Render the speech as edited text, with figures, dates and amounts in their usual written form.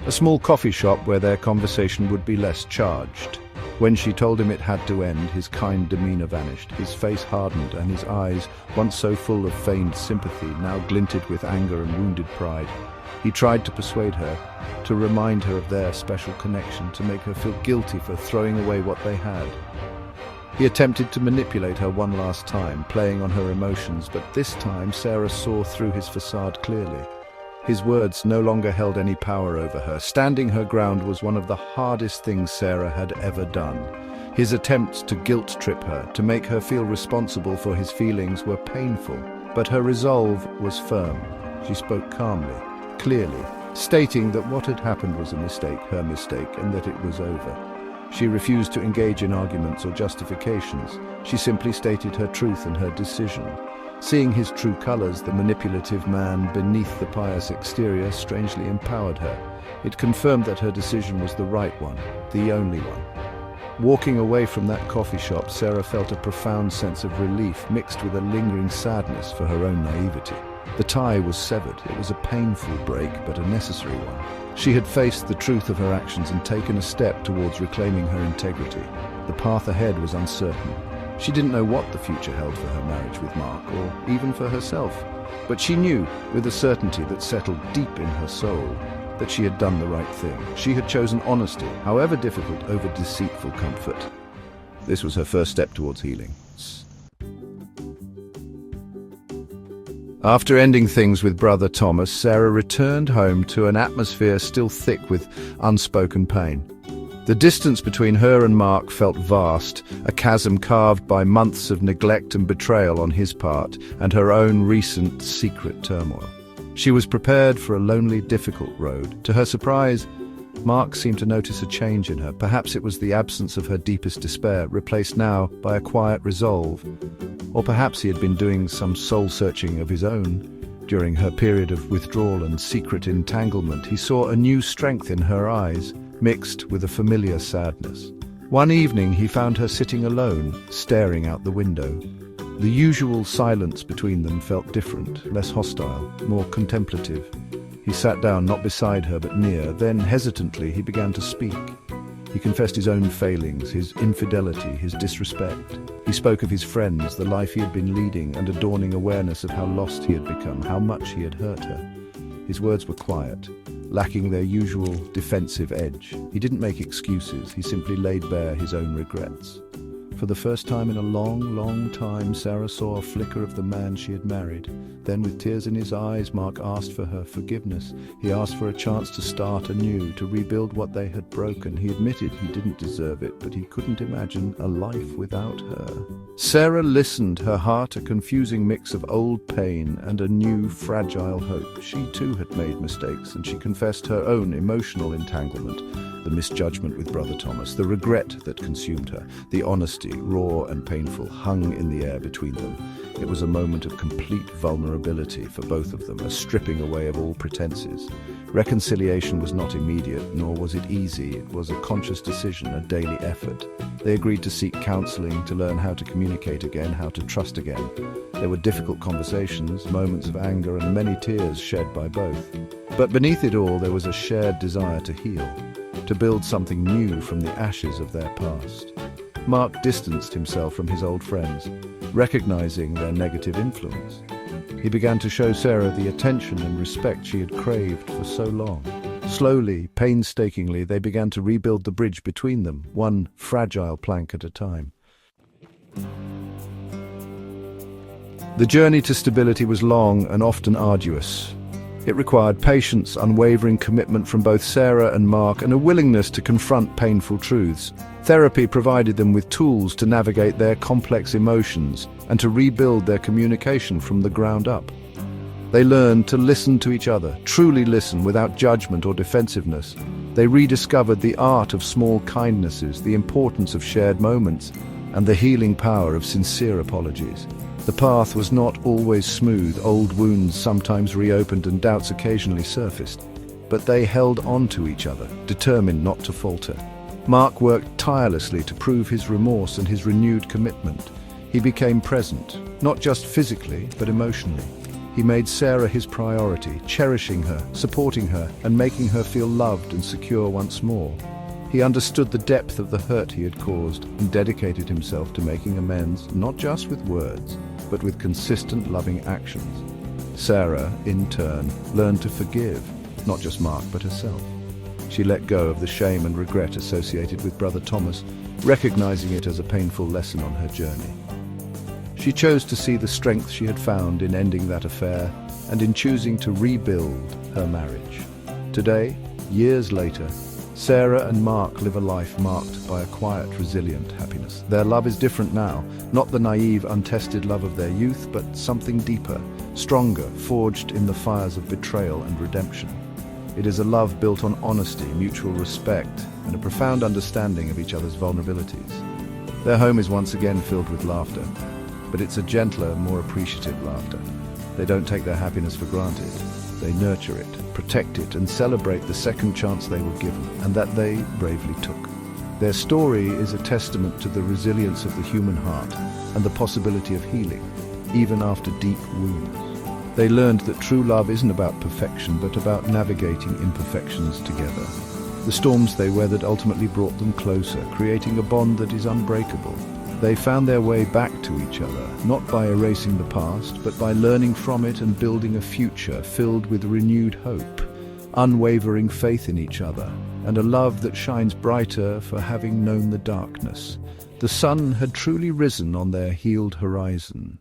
a small coffee shop where their conversation would be less charged. When she told him it had to end, his kind demeanor vanished. His face hardened, and his eyes, once so full of feigned sympathy, now glinted with anger and wounded pride. He tried to persuade her, to remind her of their special connection, to make her feel guilty for throwing away what they had. He attempted to manipulate her one last time, playing on her emotions, but this time Sarah saw through his facade clearly. His words no longer held any power over her. Standing her ground was one of the hardest things Sarah had ever done. His attempts to guilt-trip her, to make her feel responsible for his feelings, were painful, but her resolve was firm. She spoke calmly, clearly, stating that what had happened was a mistake, her mistake, and that it was over. She refused to engage in arguments or justifications. She simply stated her truth and her decision. Seeing his true colors, the manipulative man beneath the pious exterior strangely empowered her. It confirmed that her decision was the right one, the only one. Walking away from that coffee shop, Sarah felt a profound sense of relief mixed with a lingering sadness for her own naivety. The tie was severed. It was a painful break, but a necessary one. She had faced the truth of her actions and taken a step towards reclaiming her integrity. The path ahead was uncertain. She didn't know what the future held for her marriage with Mark, or even for herself. But she knew, with a certainty that settled deep in her soul, that she had done the right thing. She had chosen honesty, however difficult, over deceitful comfort. This was her first step towards healing. After ending things with brother Thomas, Sarah returned home to an atmosphere still thick with unspoken pain. The distance between her and Mark felt vast, a chasm carved by months of neglect and betrayal on his part, and her own recent secret turmoil. She was prepared for a lonely, difficult road. To her surprise, Mark seemed to notice a change in her. Perhaps it was the absence of her deepest despair, replaced now by a quiet resolve. Or perhaps he had been doing some soul-searching of his own. During her period of withdrawal and secret entanglement, he saw a new strength in her eyes, mixed with a familiar sadness. One evening he found her sitting alone, staring out the window. The usual silence between them felt different, less hostile, more contemplative. He sat down, not beside her but near. Then, hesitantly, he began to speak. He confessed his own failings, his infidelity, his disrespect. He spoke of his friends, the life he had been leading, and a dawning awareness of how lost he had become, how much he had hurt her. His words were quiet, lacking their usual defensive edge. He didn't make excuses, he simply laid bare his own regrets. For the first time in a long, long time, Sarah saw a flicker of the man she had married. Then, with tears in his eyes, Mark asked for her forgiveness. He asked for a chance to start anew, to rebuild what they had broken. He admitted he didn't deserve it, but he couldn't imagine a life without her. Sarah listened, her heart a confusing mix of old pain and a new, fragile hope. She too had made mistakes, and she confessed her own emotional entanglement. The misjudgment with brother Thomas, the regret that consumed her, the honesty, raw and painful, hung in the air between them. It was a moment of complete vulnerability for both of them, a stripping away of all pretenses. Reconciliation was not immediate, nor was it easy. It was a conscious decision, a daily effort. They agreed to seek counseling, to learn how to communicate again, how to trust again. There were difficult conversations, moments of anger, and many tears shed by both. But beneath it all, there was a shared desire to heal, to build something new from the ashes of their past. Mark distanced himself from his old friends, recognizing their negative influence. He began to show Sarah the attention and respect she had craved for so long. Slowly, painstakingly, they began to rebuild the bridge between them, one fragile plank at a time. The journey to stability was long and often arduous. It required patience, unwavering commitment from both Sarah and Mark, and a willingness to confront painful truths. Therapy provided them with tools to navigate their complex emotions and to rebuild their communication from the ground up. They learned to listen to each other, truly listen without judgment or defensiveness. They rediscovered the art of small kindnesses, the importance of shared moments, and the healing power of sincere apologies. The path was not always smooth. Old wounds sometimes reopened and doubts occasionally surfaced. But they held on to each other, determined not to falter. Mark worked tirelessly to prove his remorse and his renewed commitment. He became present, not just physically, but emotionally. He made Sarah his priority, cherishing her, supporting her, and making her feel loved and secure once more. He understood the depth of the hurt he had caused and dedicated himself to making amends, not just with words, but with consistent loving actions. Sarah, in turn, learned to forgive, not just Mark, but herself. She let go of the shame and regret associated with Brother Thomas, recognizing it as a painful lesson on her journey. She chose to see the strength she had found in ending that affair and in choosing to rebuild her marriage. Today, years later, Sarah and Mark live a life marked by a quiet, resilient happiness. Their love is different now, not the naive, untested love of their youth, but something deeper, stronger, forged in the fires of betrayal and redemption. It is a love built on honesty, mutual respect, and a profound understanding of each other's vulnerabilities. Their home is once again filled with laughter, but it's a gentler, more appreciative laughter. They don't take their happiness for granted. They nurture it, protect it, and celebrate the second chance they were given, and that they bravely took. Their story is a testament to the resilience of the human heart and the possibility of healing, even after deep wounds. They learned that true love isn't about perfection, but about navigating imperfections together. The storms they weathered ultimately brought them closer, creating a bond that is unbreakable. They found their way back to each other, not by erasing the past, but by learning from it and building a future filled with renewed hope, unwavering faith in each other, and a love that shines brighter for having known the darkness. The sun had truly risen on their healed horizon.